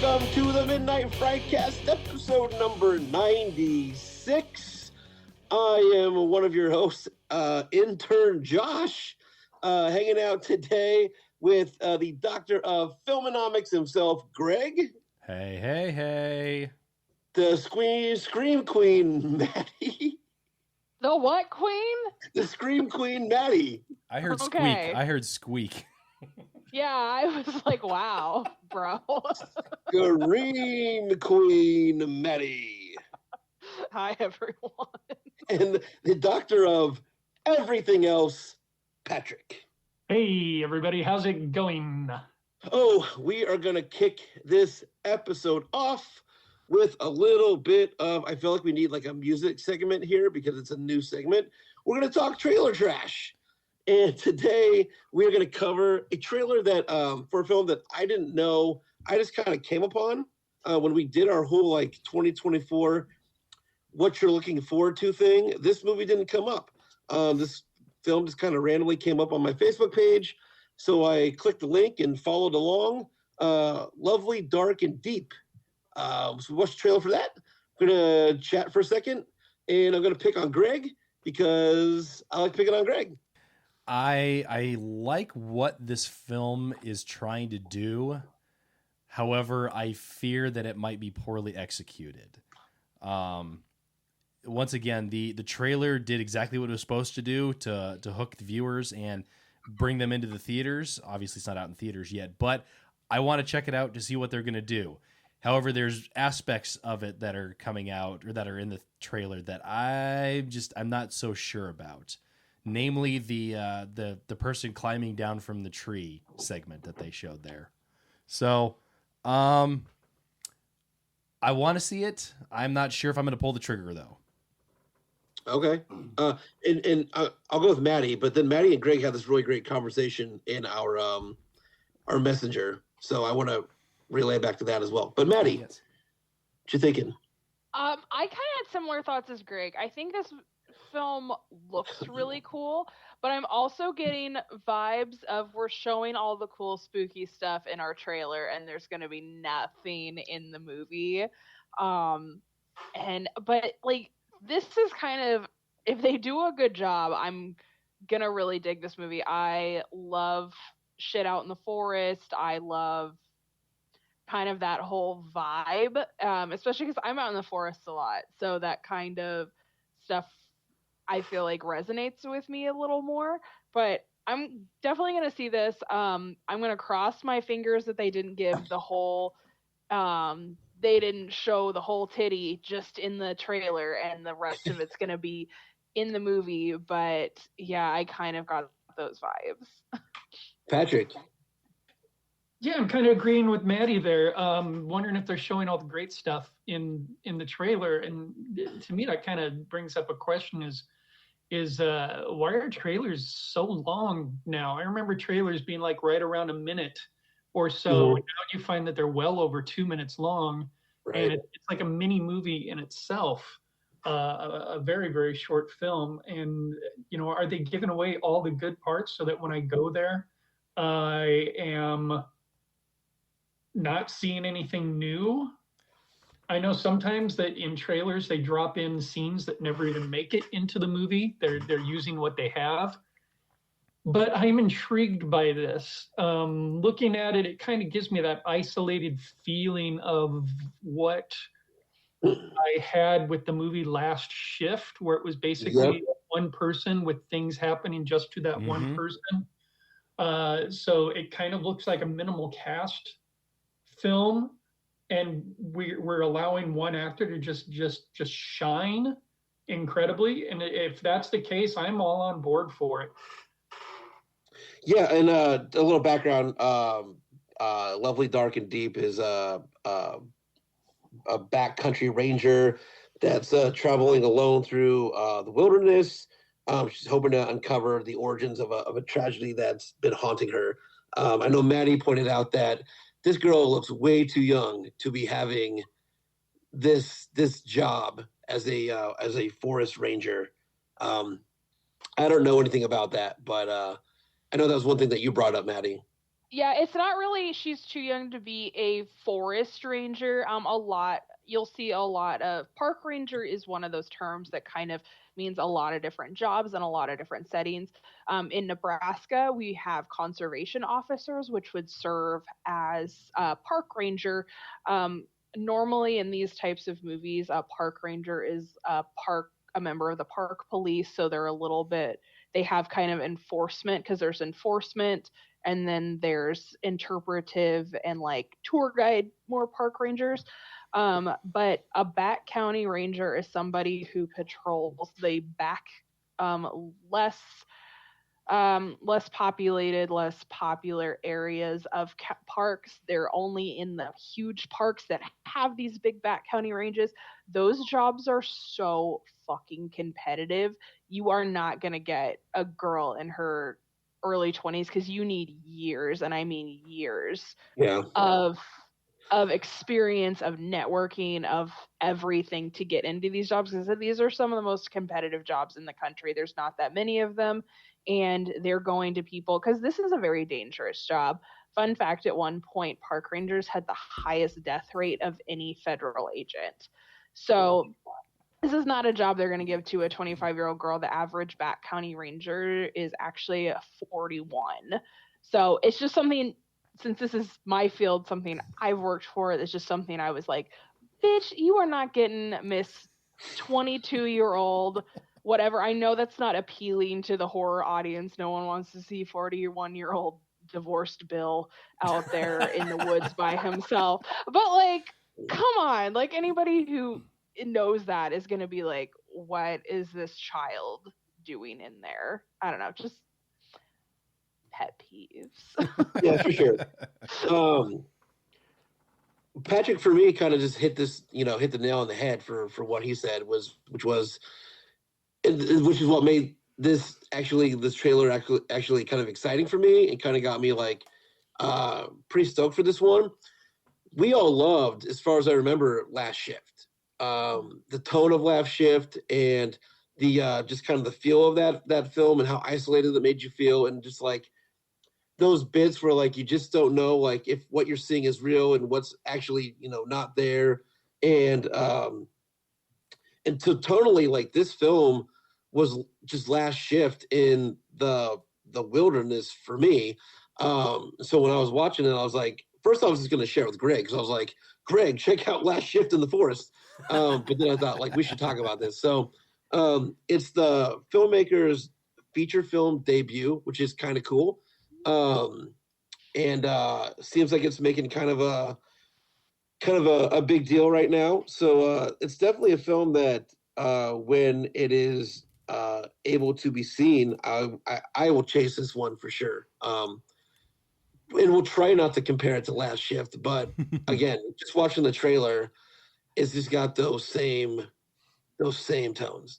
Welcome to the Midnight Frightcast, episode number 96. I am one of your hosts, intern Josh, hanging out today with the doctor of filmonomics himself, Greg. Hey. The Scream Queen, Maddie. The what queen? The Scream Queen, Maddie. I heard Okay. squeak. I heard squeak. Yeah, I was like, wow, bro. Scream Queen, Maddie. Hi, everyone. And the doctor of everything else, Patrick. Hey, everybody. How's it going? Oh, we are going to kick this episode off with a little bit of, I feel like we need like a music segment here because it's a new segment. We're going to talk trailer trash. And today we are going to cover a trailer that for a film that I didn't know. I just kind of came upon when we did our whole like 2024 what you're looking forward to thing. This movie didn't come up. This film just kind of randomly came up on my Facebook page. So I clicked the link and followed along. Lovely, Dark, and Deep. So we watched the trailer for that. I'm going to chat for a second. And I'm going to pick on Greg because I like picking on Greg. I like what this film is trying to do. However, I fear that it might be poorly executed. Once again, the trailer did exactly what it was supposed to do to hook the viewers and bring them into the theaters. Obviously, it's not out in theaters yet, but I want to check it out to see what they're going to do. However, there's aspects of it that are coming out or that are in the trailer that I'm not so sure about. Namely, the person climbing down from the tree segment that they showed there. So, I want to see it. I'm not sure if I'm going to pull the trigger though. Okay. And I'll go with Maddie, but then Maddie and Greg had this really great conversation in our messenger. So I want to relay back to that as well. But Maddie, Yes. what you thinking? I kind of had similar thoughts as Greg. I think this film looks really cool, but I'm also getting vibes of we're showing all the cool spooky stuff in our trailer and there's going to be nothing in the movie. But like this is kind of, if they do a good job, I'm going to really dig this movie. I love shit out in the forest. I love kind of that whole vibe, especially because I'm out in the forest a lot. So that kind of stuff I feel like resonates with me a little more, but I'm definitely going to see this. I'm going to cross my fingers that they didn't give the whole, they didn't show the whole titty just in the trailer and the rest of it's going to be in the movie. But yeah, I kind of got those vibes. Patrick. Yeah, I'm kind of agreeing with Maddie there. Wondering if they're showing all the great stuff in the trailer. And to me, that kind of brings up a question is why are trailers so long now? I remember trailers being like right around a minute or so. Mhm. Now you find that they're well over 2 minutes long. Right. And it's like a mini movie in itself, a very, very short film. And, are they giving away all the good parts so that when I go there, I am not seeing anything new? I know sometimes that in trailers they drop in scenes that never even make it into the movie. They're using what they have. But I'm intrigued by this. Looking at it, it kind of gives me that isolated feeling of what I had with the movie Last Shift, where it was basically one person with things happening just to that one person. So it kind of looks like a minimal cast film, and we're allowing one actor to just shine incredibly. And if that's the case, I'm all on board for it. Yeah, and a little background. Lovely, Dark, and Deep is a backcountry ranger that's traveling alone through the wilderness. She's hoping to uncover the origins of a tragedy that's been haunting her. I know Maddie pointed out that this girl looks way too young to be having this job as a forest ranger. I don't know anything about that, but I know that was one thing that you brought up, Maddie. Yeah, it's not really she's too young to be a forest ranger. You'll see a lot of park ranger is one of those terms that kind of means a lot of different jobs and a lot of different settings. In Nebraska, we have conservation officers, which would serve as a park ranger. Normally, in these types of movies, a park ranger is a member of the park police, so they have kind of enforcement because there's enforcement and then there's interpretive and like tour guide more park rangers. But a back county ranger is somebody who patrols the back less less populated, less popular areas of parks. They're only in the huge parks that have these big back county ranges. Those jobs are so fucking competitive. You are not going to get a girl in her early 20s because you need years, and I mean years, Yeah. of experience, of networking, of everything to get into these jobs, because these are some of the most competitive jobs in the country. There's not that many of them, and they're going to people because this is a very dangerous job. Fun fact, at one point park rangers had the highest death rate of any federal agent. So this is not a job they're going to give to a 25-year-old girl. The average back county ranger is actually a 41. So it's just something, since this is my field, something I've worked for, it's just something I was like, bitch, you are not getting Miss 22-year-old, whatever. I know that's not appealing to the horror audience. No one wants to see 41-year-old divorced Bill out there in the woods by himself. But like, come on, like anybody who knows that is going to be like, what is this child doing in there? I don't know, just pet peeves. Yeah, for sure. Patrick, for me, kind of just hit the nail on the head for what he said which is what made this trailer actually kind of exciting for me and kind of got me like pretty stoked for this one. We all loved, as far as I remember, Last Shift. The tone of Last Shift and the just kind of the feel of that film and how isolated it made you feel, and just like those bits where like you just don't know like if what you're seeing is real and what's actually not there, and to totally like this film was just Last Shift in the wilderness for me. So when I was watching it, I was like, first I was just going to share it with Greg because I was like, Greg, check out Last Shift in the Forest. But then I thought like we should talk about this. So it's the filmmaker's feature film debut, which is kind of cool. And seems like it's making kind of a big deal right now. So it's definitely a film that when it is able to be seen, I will chase this one for sure. And we'll try not to compare it to Last Shift, but again, just watching the trailer, it's just got those same tones.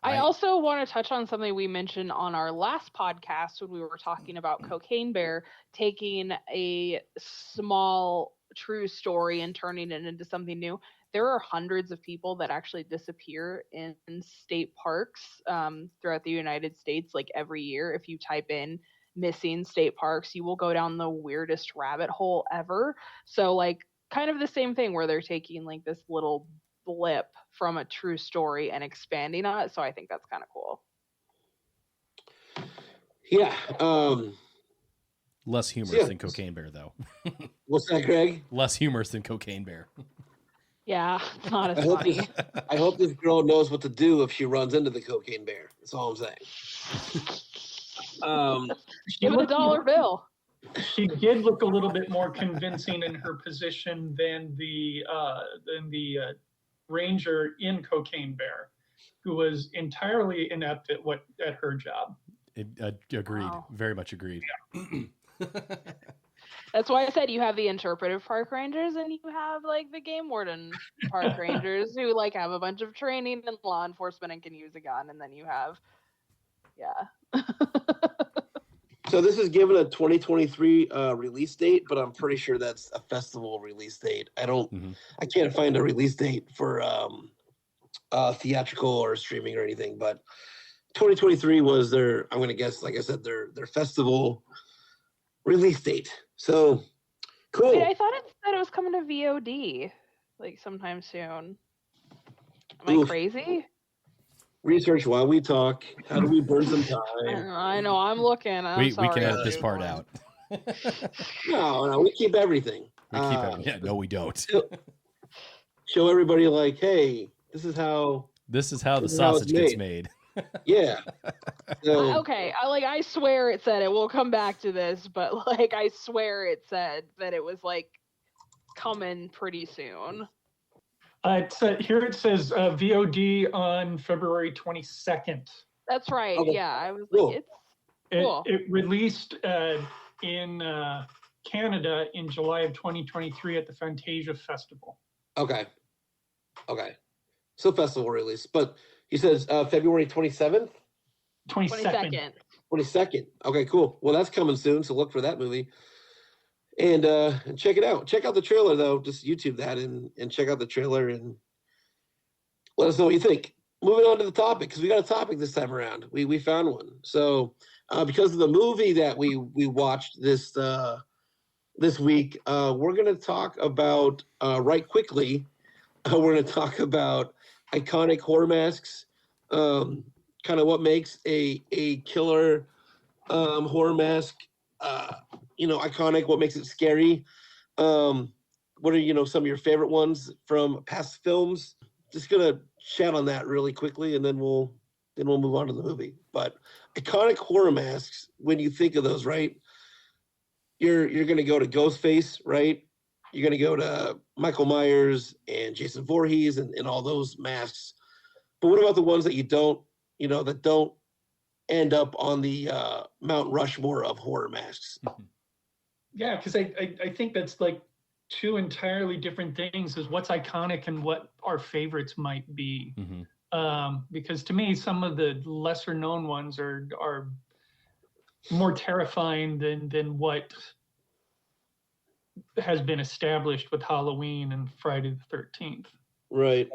I also want to touch on something we mentioned on our last podcast when we were talking about Cocaine Bear taking a small true story and turning it into something new. There are hundreds of people that actually disappear in state parks throughout the United States, like every year. If you type in missing state parks, you will go down the weirdest rabbit hole ever. So like kind of the same thing where they're taking like this little blip from a true story and expanding on it. So I think that's kind of cool. Yeah. Less humorous than Cocaine Bear, though. What's that, Greg? Less humorous than Cocaine Bear. Yeah, it's not as funny. I hope this girl knows what to do if she runs into the Cocaine Bear. That's all I'm saying. Give it a dollar bill. She did look a little bit more convincing in her position than the ranger in Cocaine Bear, who was entirely inept at her job. Agreed. Wow. Very much agreed. Yeah. That's why I said you have the interpretive park rangers and you have like the game warden park rangers who like have a bunch of training and law enforcement and can use a gun, and then you have So this is given a 2023 release date, but I'm pretty sure that's a festival release date. I can't find a release date for theatrical or streaming or anything, but 2023 was their, I'm going to guess, like I said, their festival release date. So cool. Wait, I thought it said it was coming to VOD like sometime soon. Am I crazy? Research while we talk. How do we burn some time? I know. I'm looking. I'm We sorry. can edit this part out. No, we keep everything. We keep everything. Yeah, no, we don't. Show everybody like, hey, this is how the sausage gets made. Yeah. So, Okay. I swear it said it. We'll come back to this, but like I swear it said that it was like coming pretty soon. Here it says VOD on February 22nd. That's right. Okay. Yeah, I was Cool. like, it's cool. It released in Canada in July of 2023 at the Fantasia Festival. okay. So festival release, but he says February 27th? 22nd. 22nd. Okay, cool. Well, that's coming soon, so look for that movie. And check it out. Check out the trailer, though. Just YouTube that and check out the trailer and let us know what you think. Moving on to the topic, because we got a topic this time around. We found one. So because of the movie that we watched this week, we're going to talk about, right quickly, we're going to talk about iconic horror masks, kind of what makes a killer horror mask iconic, what makes it scary. What are some of your favorite ones from past films? Just gonna chat on that really quickly, and then we'll move on to the movie. But iconic horror masks, when you think of those, right? You're gonna go to Ghostface, right? You're gonna go to Michael Myers and Jason Voorhees and all those masks. But what about the ones that you don't, that don't end up on the Mount Rushmore of horror masks? Yeah, because I think that's like two entirely different things, is what's iconic and what our favorites might be. Mm-hmm. Because to me, some of the lesser known ones are more terrifying than what has been established with Halloween and Friday the 13th. Right.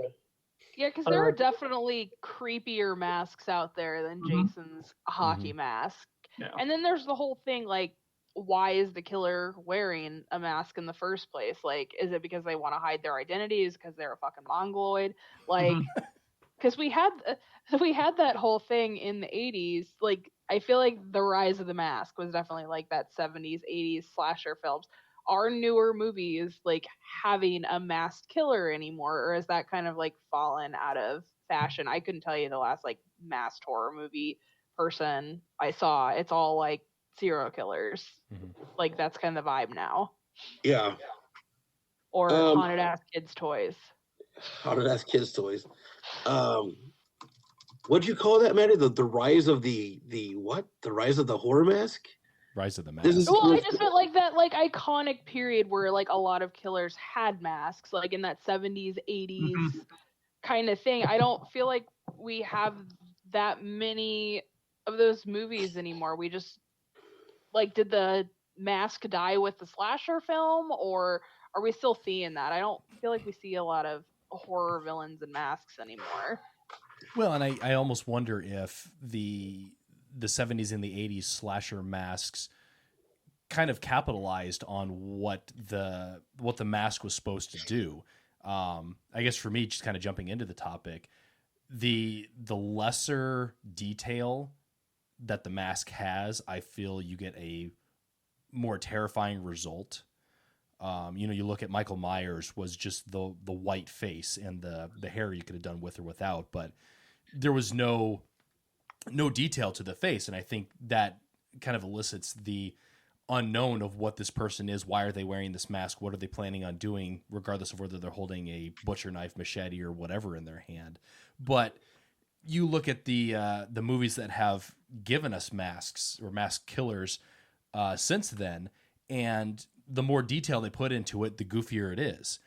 Yeah, because there are definitely creepier masks out there than Mhm. Jason's hockey mask. Yeah. And then there's the whole thing, like, why is the killer wearing a mask in the first place? Like, is it because they want to hide their identities because they're a fucking mongoloid? Like, because we had that whole thing in the 80s. Like, I feel like the rise of the mask was definitely like that 70s, 80s slasher films. Are newer movies like having a masked killer anymore, or is that kind of like fallen out of fashion? I couldn't tell you the last like masked horror movie person I saw. It's all like serial killers. Mm-hmm. Like that's kind of the vibe now. Yeah. Or haunted ass kids toys. Haunted ass kids toys. What'd you call that, Maddie? The rise of the what? The rise of the horror mask? Rise of the Mask. Well, I just meant like that like iconic period where like a lot of killers had masks, like in that 70s, 80s kind of thing. I don't feel like we have that many of those movies anymore. We just like, did the mask die with the slasher film, or are we still seeing that? I don't feel like we see a lot of horror villains and masks anymore. Well, and I almost wonder if the 70s and the 80s slasher masks kind of capitalized on what the mask was supposed to do. I guess for me, just kind of jumping into the topic, the lesser detail that the mask has, I feel you get a more terrifying result. You look at Michael Myers was just the white face and the hair you could have done with or without, but there was no detail to the face. And I think that kind of elicits the unknown of what this person is. Why are they wearing this mask? What are they planning on doing, regardless of whether they're holding a butcher knife, machete, or whatever in their hand. But you look at the movies that have given us masks or mask killers since then, and the more detail they put into it, the goofier it is.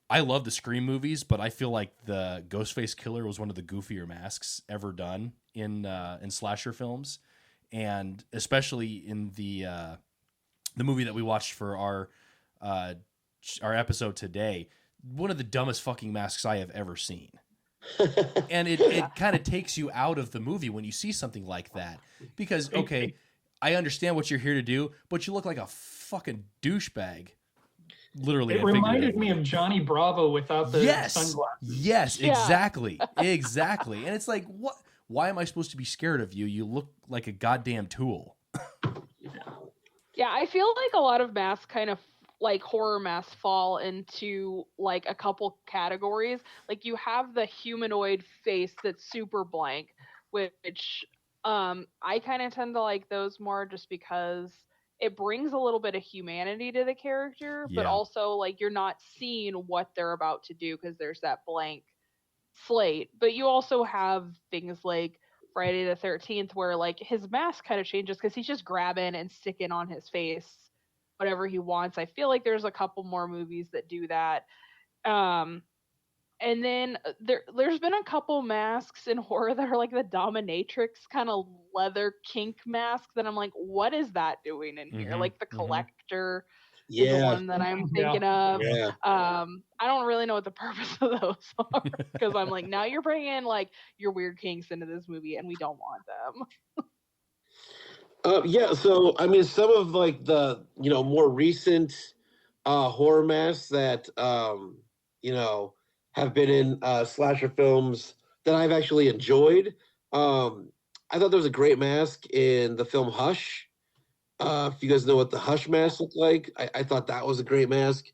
I love the Scream movies, but I feel like the Ghostface Killer was one of the goofier masks ever done in slasher films, and especially in the movie that we watched for our episode today, one of the dumbest fucking masks I have ever seen. And it kind of takes you out of the movie when you see something like that, because okay, I understand what you're here to do, but you look like a fucking douchebag. Literally, It and reminded figuratively. me of Johnny Bravo without the sunglasses. Yes, Yeah. exactly. Exactly. And it's like, what? Why am I supposed to be scared of you? You look like a goddamn tool. Yeah, I feel like a lot of masks kind of like horror masks fall into like a couple categories. Like you have the humanoid face that's super blank, which I kind of tend to like those more just because it brings a little bit of humanity to the character, but Yeah. also like you're not seeing what they're about to do because there's that blank slate. But you also have things like Friday the 13th where like his mask kind of changes because he's just grabbing and sticking on his face whatever he wants. I feel like there's a couple more movies that do that. Um and then there's been a couple masks in horror that are like the dominatrix kind of leather kink mask that I'm like, what is that doing in here? Mhm, Like the mhm. collector is the Yeah. one that I'm Yeah. thinking of. Yeah. I don't really know what the purpose of those are because I'm like, now you're bringing like your weird kinks into this movie, and we don't want them. Yeah, so I mean, some of like the more recent horror masks that have been in slasher films that I've actually enjoyed. I thought there was a great mask in the film Hush. If you guys know what the Hush mask looked like, I thought that was a great mask.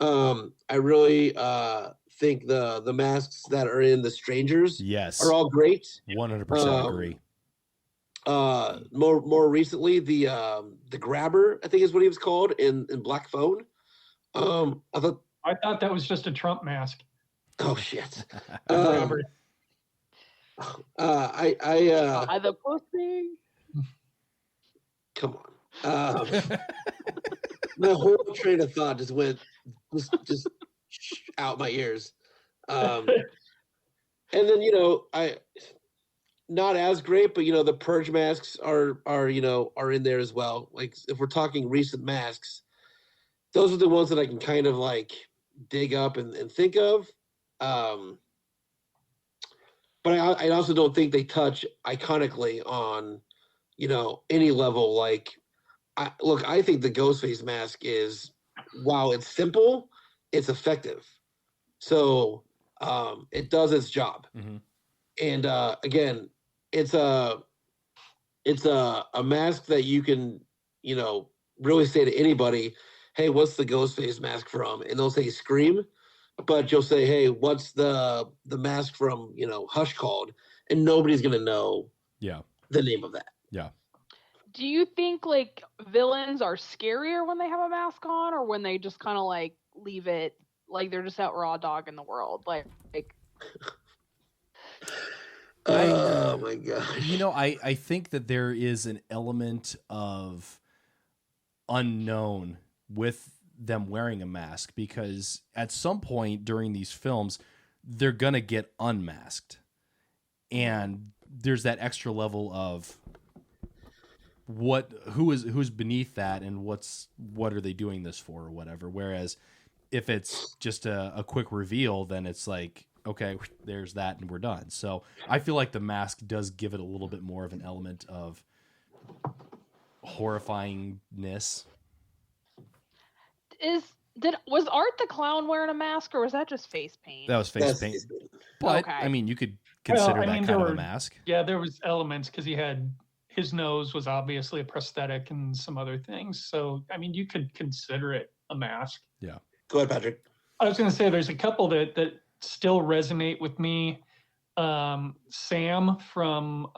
I really think the masks that are in The Strangers Yes. are all great. 100% agree. More recently, the Grabber, I think is what he was called in Black Phone. I thought that was just a Trump mask. oh shit. Grabber. The pussy. Come on. My whole train of thought just went just out my ears. And then I not as great, but the purge masks are in there as well. Like if we're talking recent masks, those are the ones that I can kind of like dig up and think of. But I also don't think they touch iconically on any level. Like I think the Ghostface mask is, while it's simple, it's effective. So it does its job. Mhm. And again, it's a mask that you can really say to anybody, hey, what's the Ghostface mask from? And they'll say Scream, but you'll say, hey, what's the mask from Hush called? And nobody's gonna know Yeah. the name of that. Yeah. Do you think like villains are scarier when they have a mask on, or when they just kind of like leave it like they're just out raw dog in the world? Like Oh my gosh. I think that there is an element of unknown with them wearing a mask, because at some point during these films they're gonna get unmasked, and there's that extra level of who's beneath that, and what are they doing this for or whatever. Whereas if it's just a quick reveal, then it's like, okay, there's that and we're done. So I feel like the mask does give it a little bit more of an element of horrifyingness. Was Art the Clown wearing a mask, or was that just face paint? That was face That's paint. But Okay. I mean, you could consider that kind of a mask. Yeah, there was elements because his nose was obviously a prosthetic and some other things. So I mean, you could consider it a mask. Yeah. Go ahead, Patrick. I was going to say there's a couple that still resonate with me. Sam from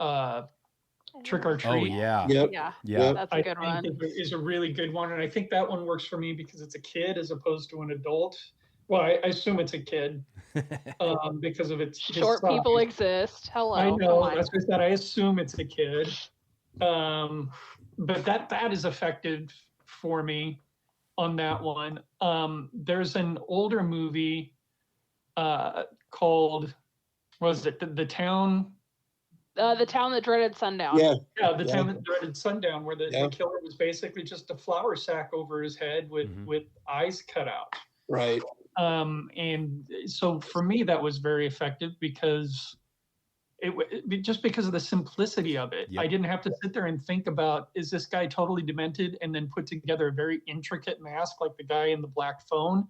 Trick or Treat. Oh yeah. Yep. Yeah, that's a good I one. think is a really good one, and I think that one works for me because it's a kid as opposed to an adult. Well, I assume it's a kid because of its Short size. people exist. Hello. I Come know. on. That's what I said. I assume it's a kid, but that is effective for me on that one. There's an older movie called, what was it, the Town? The Town That Dreaded Sundown. Yeah. Yeah, the Town That Dreaded Sundown, where the Yeah. killer was basically just a flour sack over his head with eyes cut out. Right. And so for me, that was very effective because just because of the simplicity of it. Yep. I didn't have to sit there and think about, is this guy totally demented, and then put together a very intricate mask like the guy in the black phone.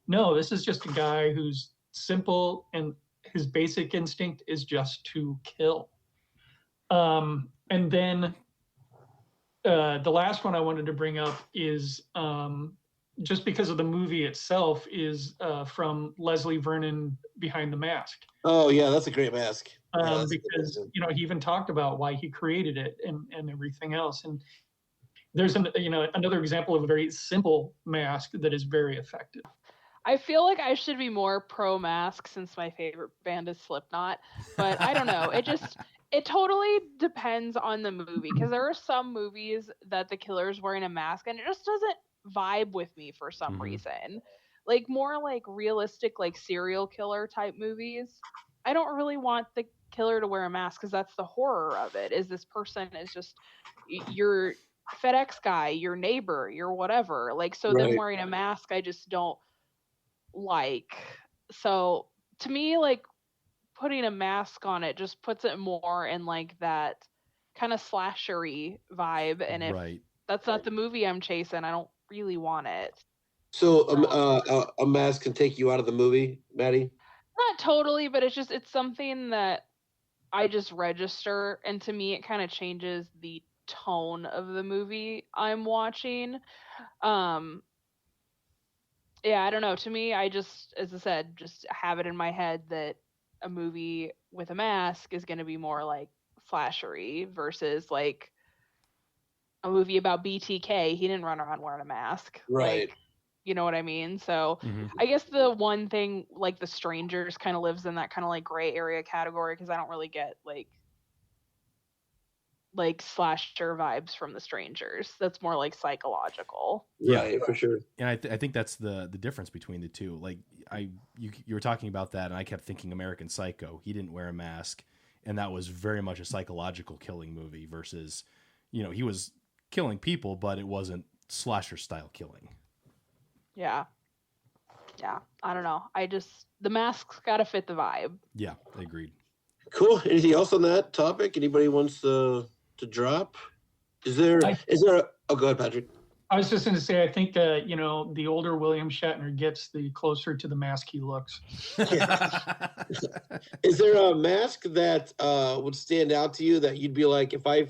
No, this is just a guy who's simple, and his basic instinct is just to kill. And then the last one I wanted to bring up is just because of the movie itself, is from Leslie Vernon, Behind the Mask. Oh yeah, that's a great mask. Because he even talked about why he created it and everything else. And there's another example of a very simple mask that is very effective. I feel like I should be more pro mask since my favorite band is Slipknot, but I don't know. It totally depends on the movie, because there are some movies that the killer's wearing a mask and it just doesn't vibe with me for some reason. Like more like realistic, like serial killer type movies. I don't really want the killer to wear a mask, because that's the horror of it. Is this person is just your FedEx guy, your neighbor, your whatever. Like, so them wearing a mask, I just don't like. So to me, like, putting a mask on it just puts it more in like that kind of slashery vibe. And if that's not the movie I'm chasing, I don't really want it. So a mask can take you out of the movie, Maddie? Not totally, but it's something that I just register, and to me it kind of changes the tone of the movie I'm watching. Yeah, I don't know. To me, I just, as I said, just have it in my head that a movie with a mask is going to be more like slashery versus like a movie about BTK. He didn't run around wearing a mask. Right. Like, you know what I mean? So I guess the one thing, like The Strangers, kind of lives in that kind of like gray area category, because I don't really get like slasher vibes from The Strangers. That's more like psychological. Right, for sure. And I think that's the difference between the two. Like you were talking about that, and I kept thinking American Psycho. He didn't wear a mask, and that was very much a psychological killing movie versus, he was killing people, but it wasn't slasher style killing. Yeah. I don't know. The mask's got to fit the vibe. Yeah, I agreed. Cool. Anything else on that topic? Anybody wants to drop? Is there oh, go ahead, Patrick. I was just going to say, I think that, the older William Shatner gets, the closer to the mask he looks. Is there a mask that would stand out to you that you'd be like, if I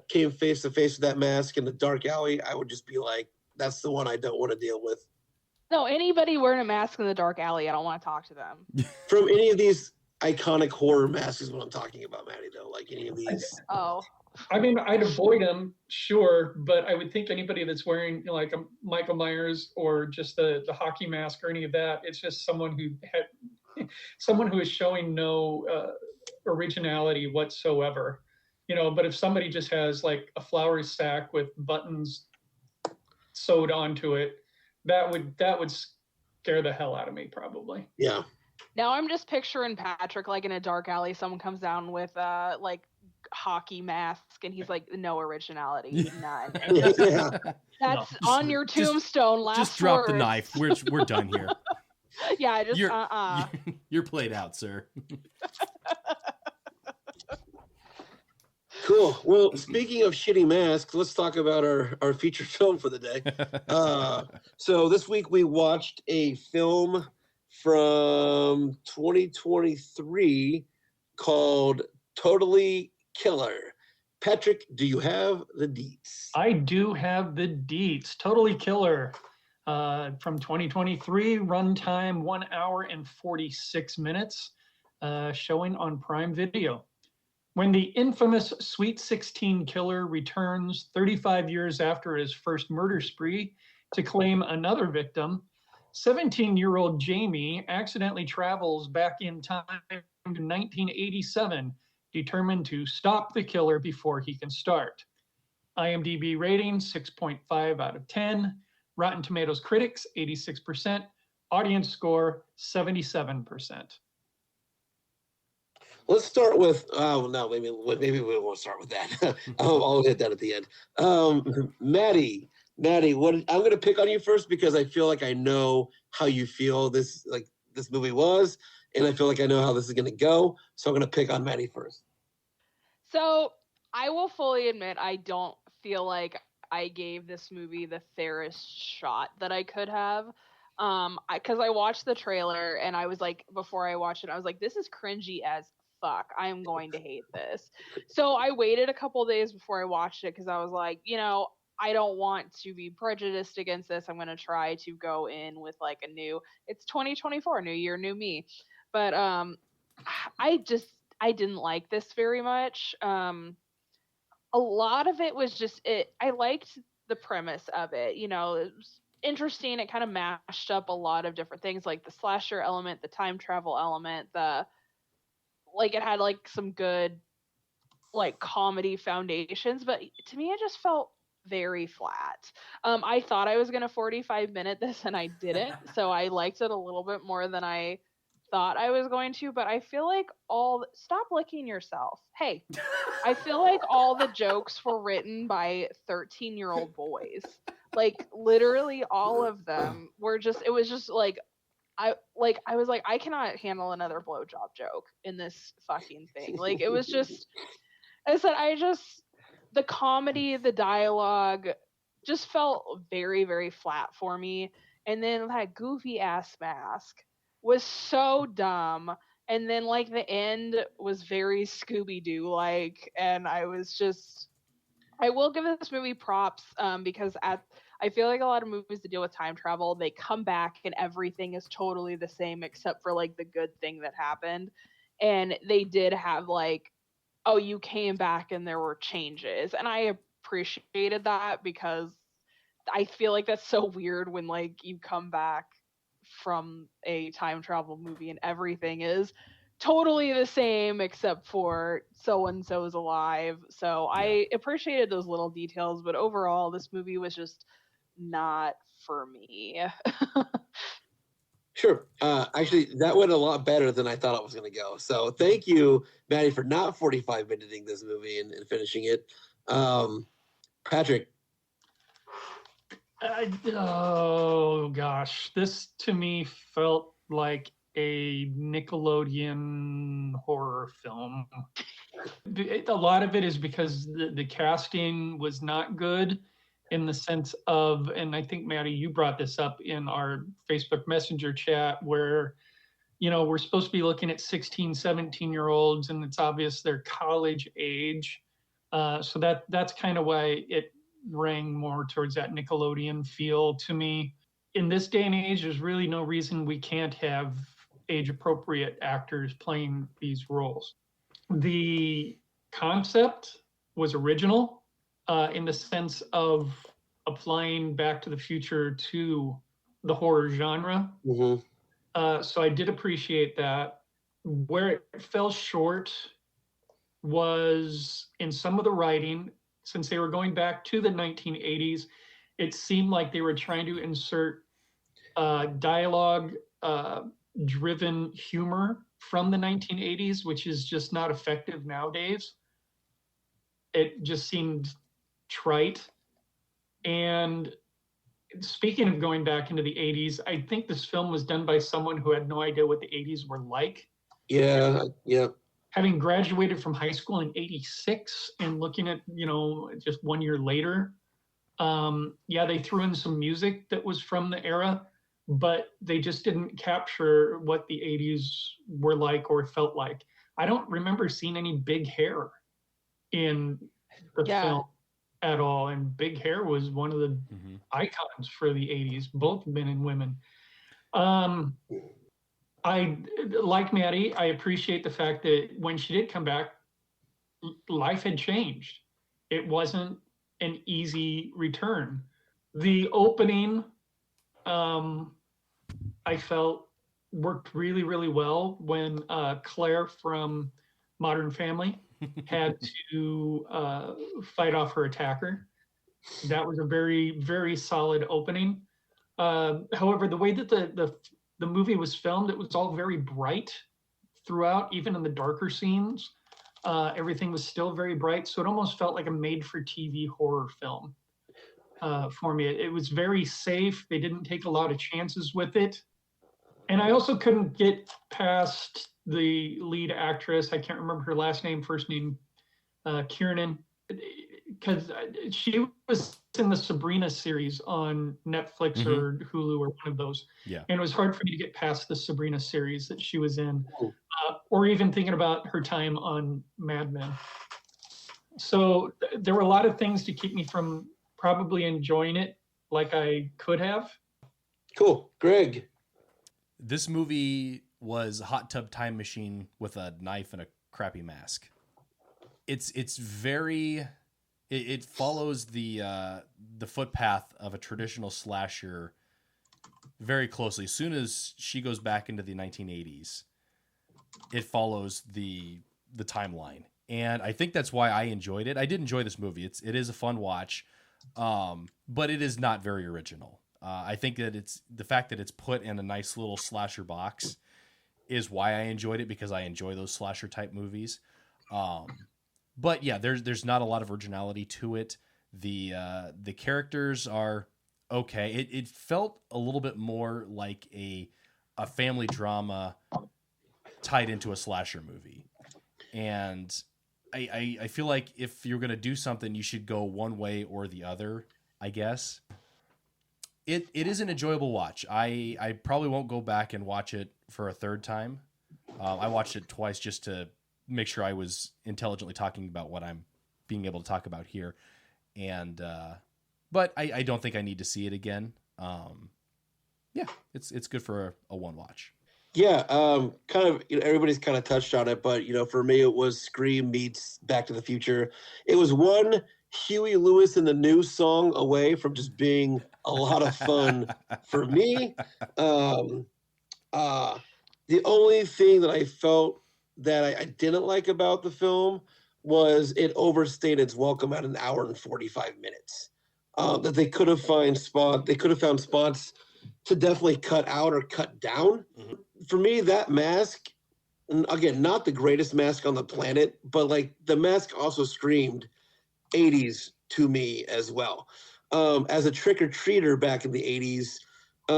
came face to face with that mask in the dark alley, I would just be like, that's the one I don't want to deal with? No, anybody wearing a mask in the dark alley, I don't want to talk to them. From any of these iconic horror masks is what I'm talking about, Maddie, though. Like any of these. Oh. I mean, I'd avoid them, sure, but I would think anybody that's wearing like a Michael Myers or just the hockey mask or any of that, it's just someone who is showing no originality whatsoever. But if somebody just has like a flowery sack with buttons sewed onto it, that would scare the hell out of me, probably. Yeah. Now I'm just picturing Patrick like in a dark alley. Someone comes down with like hockey mask, and he's like, no originality, none. Yeah. That's on your tombstone. Just drop the knife. We're done here. Yeah, just you're played out, sir. Cool. Well, speaking of shitty masks, let's talk about our feature film for the day. So this week we watched a film from 2023 called Totally Killer. Patrick, do you have the deets? I do have the deets. Totally Killer from 2023, runtime 1 hour and 46 minutes, showing on Prime Video. When the infamous Sweet 16 killer returns 35 years after his first murder spree to claim another victim, 17-year-old Jamie accidentally travels back in time to 1987, determined to stop the killer before he can start. IMDb rating 6.5 out of 10. Rotten Tomatoes critics 86%. Audience score 77%. Let's start with. Oh no, maybe we won't start with that. I'll hit that at the end. Maddie, what I'm going to pick on you first because I feel like I know how you feel this movie was, and I feel like I know how this is going to go. So I'm going to pick on Maddie first. So I will fully admit I don't feel like I gave this movie the fairest shot that I could have. Because I watched the trailer and I was like, before I watched it, I was like, this is cringy as fuck. I am going to hate this. So I waited a couple days before I watched it because I was like, I don't want to be prejudiced against this. I'm going to try to go in with like it's 2024, new year, new me. But I didn't like this very much. A lot of it was just I liked the premise of it. It was interesting. It kind of mashed up a lot of different things, like the slasher element, the time travel element, it had like some good like comedy foundations, but to me it just felt very flat. I thought I was gonna 45-minute this and I didn't, so I liked it a little bit more than I thought I was going to, but I feel like stop licking yourself. Hey, I feel like all the jokes were written by 13-year-old boys. Like literally all of them were it was just like I was like, I cannot handle another blowjob joke in this fucking thing. Like it was just I said the comedy, the dialogue just felt very, very flat for me. And then that goofy ass mask was so dumb. And then like the end was very Scooby-Doo like, and I will give this movie props because I feel like a lot of movies that deal with time travel, they come back and everything is totally the same except for like the good thing that happened. And they did have like, oh, you came back and there were changes. And I appreciated that because I feel like that's so weird when like you come back from a time travel movie and everything is totally the same except for so and so is alive. So I appreciated those little details, but overall this movie was just not for me. Sure. Actually, that went a lot better than I thought it was going to go. So thank you, Maddie, for not 45-minuting this movie and finishing it. Patrick. Oh gosh, this to me felt like a Nickelodeon horror film. A lot of it is because the casting was not good in the sense of, and I think Maddie, you brought this up in our Facebook Messenger chat where, we're supposed to be looking at 16, 17-year-olds and it's obvious they're college age. So that's kind of why it rang more towards that Nickelodeon feel to me. In this day and age, there's really no reason we can't have age-appropriate actors playing these roles. The concept was original in the sense of applying Back to the Future to the horror genre. Mm-hmm. So I did appreciate that. Where it fell short was in some of the writing. Since they were going back to the 1980s, it seemed like they were trying to insert dialogue driven humor from the 1980s, which is just not effective nowadays. It just seemed trite. And speaking of going back into the 80s, I think this film was done by someone who had no idea what the 80s were like. Yeah. Having graduated from high school in 86 and looking at, just 1 year later, they threw in some music that was from the era, but they just didn't capture what the 80s were like or felt like. I don't remember seeing any big hair in the film at all. And big hair was one of the icons for the 80s, both men and women. I, like Maddie, I appreciate the fact that when she did come back, life had changed. It wasn't an easy return. The opening, I felt worked really, really well when Claire from Modern Family had to fight off her attacker. That was a very, very solid opening. However, the way that the movie was filmed, it was all very bright throughout, even in the darker scenes. Everything was still very bright, so it almost felt like a made-for-TV horror film for me. It was very safe. They didn't take a lot of chances with it. And I also couldn't get past the lead actress. I can't remember her last name, first name, Kiernan, because she was in the Sabrina series on Netflix or Hulu or one of those. Yeah. And it was hard for me to get past the Sabrina series that she was in, or even thinking about her time on Mad Men. So there were a lot of things to keep me from probably enjoying it like I could have. Cool. Greg. This movie was a hot tub time machine with a knife and a crappy mask. It's very, it follows the footpath of a traditional slasher very closely. As soon as she goes back into the 1980s, it follows the timeline. And I think that's why I enjoyed it. I did enjoy this movie. It is a fun watch, but it is not very original. I think that it's the fact that it's put in a nice little slasher box is why I enjoyed it, because I enjoy those slasher type movies. But yeah, there's not a lot of originality to it. The characters are okay. It felt a little bit more like a family drama tied into a slasher movie. And I feel like if you're going to do something, you should go one way or the other, I guess. It is an enjoyable watch. I probably won't go back and watch it for a third time. I watched it twice just to make sure I was intelligently talking about what I'm being able to talk about here. And but I don't think I need to see it again. Yeah, it's good for a one watch. Yeah, kind of. Everybody's kind of touched on it, but for me, it was Scream meets Back to the Future. It was one Huey Lewis and the News song away from just being a lot of fun for me. The only thing that I felt that I didn't like about the film was it overstayed its welcome at an hour and 45 minutes. That they could have found spots to definitely cut out or cut down. Mm-hmm. For me, that mask, again, not the greatest mask on the planet, but like the mask also screamed 80s to me as well. As a trick-or-treater back in the 80s,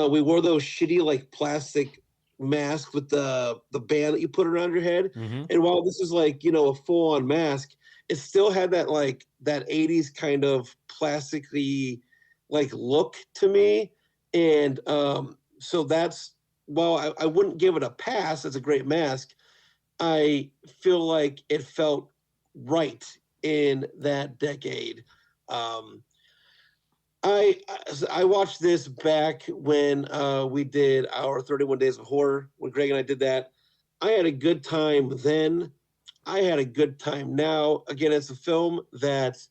we wore those shitty like plastic masks with the band that you put around your head. Mm-hmm. And while this is like, a full-on mask, it still had that like that 80s kind of plastically like look to me. And so that's, while I wouldn't give it a pass, it's a great mask, I feel like it felt right in that decade. I watched this back when we did our 31 Days of Horror, when Greg and I did that. I had a good time then. I had a good time now. Again, it's a film that,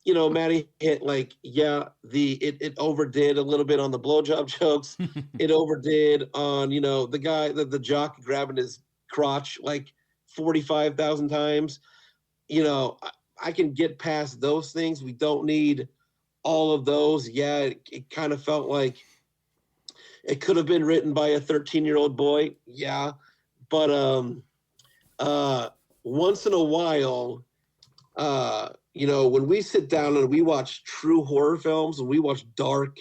Maddie hit like, it overdid a little bit on the blowjob jokes. It overdid on, the guy, the jock grabbing his crotch like 45,000 times. I can get past those things. We don't need all of those. Yeah, it kind of felt like it could have been written by a 13-year-old boy. Yeah. But once in a while, when we sit down and we watch true horror films and we watch dark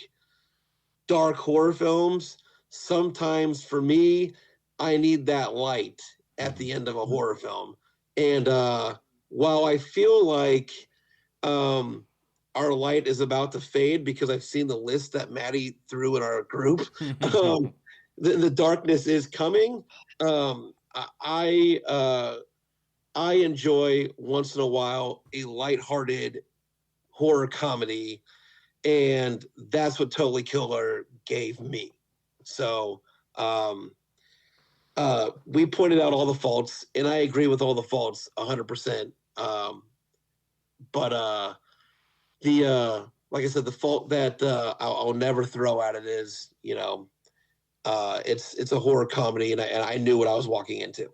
horror films, sometimes for me, I need that light at the end of a horror film. And while I feel like our light is about to fade because I've seen the list that Maddie threw in our group, the darkness is coming. I enjoy once in a while a lighthearted horror comedy, and that's what Totally Killer gave me. So we pointed out all the faults, and I agree with all the faults 100%. But like I said, the fault that I'll never throw at it is, it's a horror comedy, and I knew what I was walking into.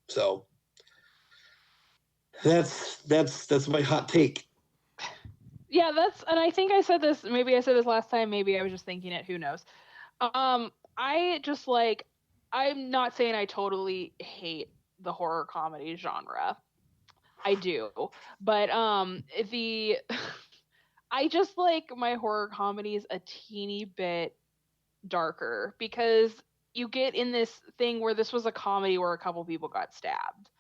So that's my hot take. Yeah, and I think I said this, maybe I said this last time, maybe I was just thinking it, who knows. I just like, I'm not saying I totally hate the horror comedy genre. I do. But I just like my horror comedies a teeny bit darker because you get in this thing where this was a comedy where a couple people got stabbed.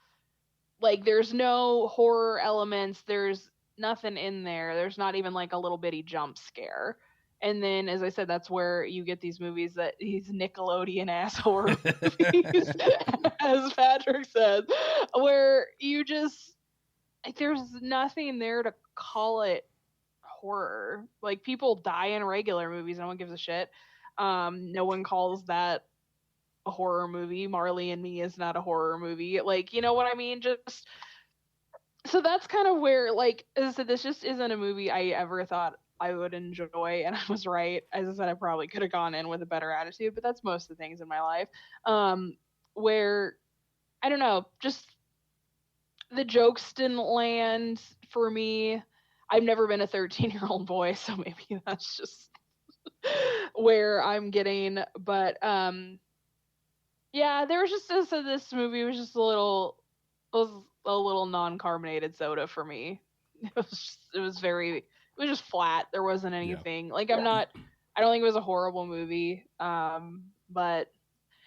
Like, there's no horror elements, there's nothing in there. There's not even like a little bitty jump scare. And then, as I said, that's where you get these movies these Nickelodeon ass horror movies, as Patrick says, where you just, like, there's nothing there to call it horror. Like, people die in regular movies, no one gives a shit. No one calls that a horror movie. Marley and Me is not a horror movie. Like, you know what I mean? Just, so that's kind of where, like, as I said, this just isn't a movie I ever thought I would enjoy, and I was right. As I said, I probably could have gone in with a better attitude, but that's most of the things in my life. Where, I don't know, just the jokes didn't land for me. I've never been a 13-year-old boy, so maybe that's just where I'm getting. But yeah, there was just this movie was just a little non-carbonated soda for me. It was just flat. There wasn't anything. Like, I don't think it was a horrible movie. But,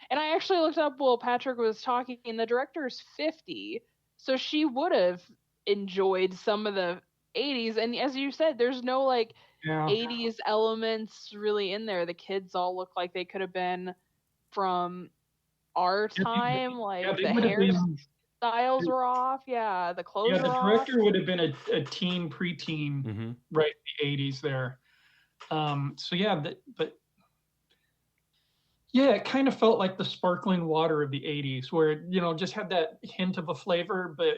and I actually looked up while Patrick was talking, and the director's 50, so she would have enjoyed some of the 80s. And as you said, there's no like 80s elements really in there. The kids all look like they could have been from our time. Like, the hairstyles were off. Yeah, the clothes were off. The director would have been a teen, preteen, right in the 80s there. So yeah, but yeah, it kind of felt like the sparkling water of the 80s, where, you know, just had that hint of a flavor, but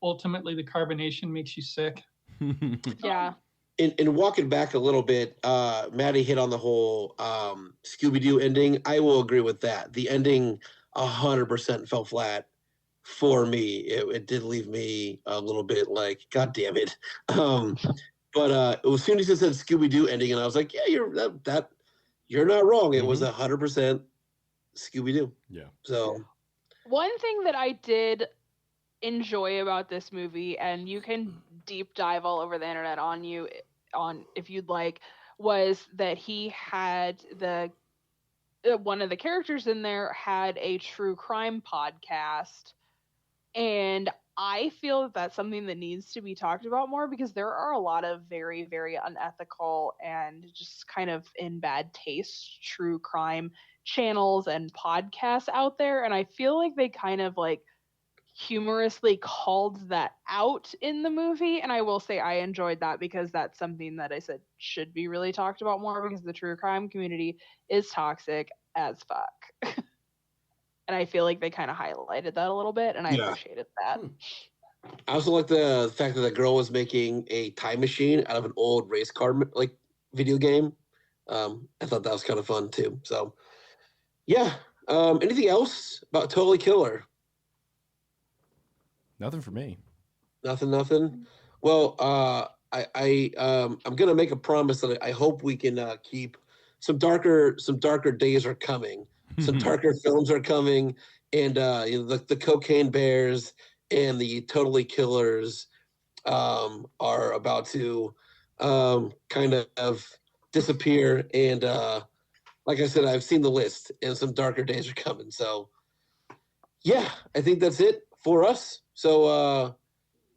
ultimately the carbonation makes you sick. Yeah. And walking back a little bit, Maddie hit on the whole Scooby-Doo ending. I will agree with that. The ending 100% fell flat for me. It did leave me a little bit like, God damn it. But as soon as it said Scooby-Doo ending, and I was like, yeah, you're not wrong. It was 100% Scooby-Doo. Yeah. So one thing that I did enjoy about this movie, and you can deep dive all over the internet on if you'd like, was that he had one of the characters in there had a true crime podcast, and I feel that that's something that needs to be talked about more, because there are a lot of very, very unethical and just kind of in bad taste true crime channels and podcasts out there, and I feel like they kind of like humorously called that out in the movie. And I will say I enjoyed that, because that's something that I said should be really talked about more, because the true crime community is toxic as fuck. And I feel like they kind of highlighted that a little bit, and I appreciated that. I also like the fact that the girl was making a time machine out of an old race car like video game. I thought that was kind of fun too. So yeah. Anything else about Totally Killer? Nothing for me. Nothing. Well, I'm gonna make a promise that I hope we can keep some darker days are coming. Some darker films are coming, and the Cocaine Bears and the Totally Killers are about to kind of disappear. And like I said, I've seen the list, and some darker days are coming. So yeah, I think that's it for us. So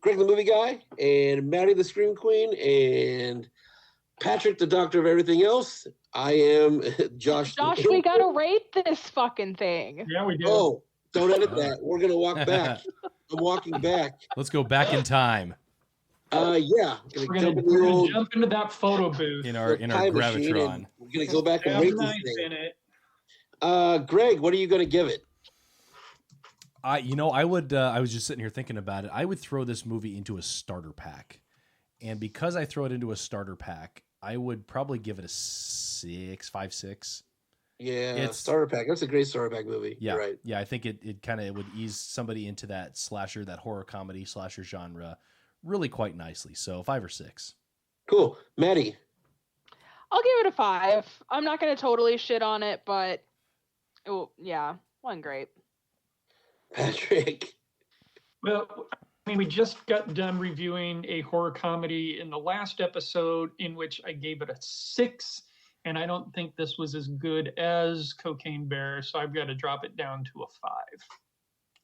Greg the Movie Guy, and Maddie the Scream Queen, and Patrick the Doctor of Everything Else. I am Josh. Josh, we gotta rate this fucking thing. Yeah, we do. Oh, don't edit that. We're gonna walk back. I'm walking back. Let's go back in time. Yeah. We're gonna jump into that photo booth in our Gravitron. We're gonna go back and rate this thing. Greg, what are you gonna give it? I was just sitting here thinking about it. I would throw this movie into a starter pack. And because I throw it into a starter pack, I would probably give it a 5, 6. Yeah, it's starter pack. That's a great starter pack movie. Yeah, you're right. Yeah, I think it kind of would ease somebody into that slasher, that horror comedy slasher genre really quite nicely. So 5 or 6. Cool. Maddie? I'll give it a 5. I'm not going to totally shit on it, but wasn't great. Patrick? Well, I mean, we just got done reviewing a horror comedy in the last episode, in which I gave it a 6, and I don't think this was as good as Cocaine Bear, so I've got to drop it down to a 5.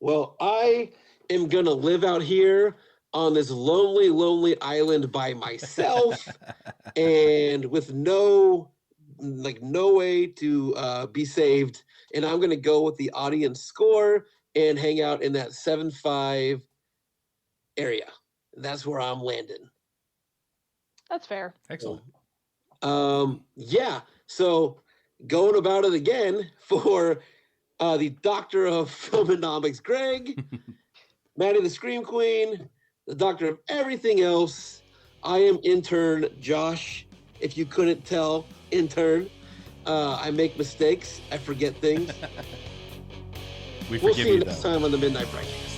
Well, I am going to live out here on this lonely, lonely island by myself and with no way to be saved. And I'm going to go with the audience score and hang out in that 7.5 area. That's where I'm landing. That's fair. Excellent. Yeah. So going about it again for the Doctor of Filmonomics, Greg, Maddie the Scream Queen, the Doctor of everything else. I am intern Josh. If you couldn't tell, intern. I make mistakes. I forget things. We We'll forgive see you you, next though. time on the Midnight Broadcast.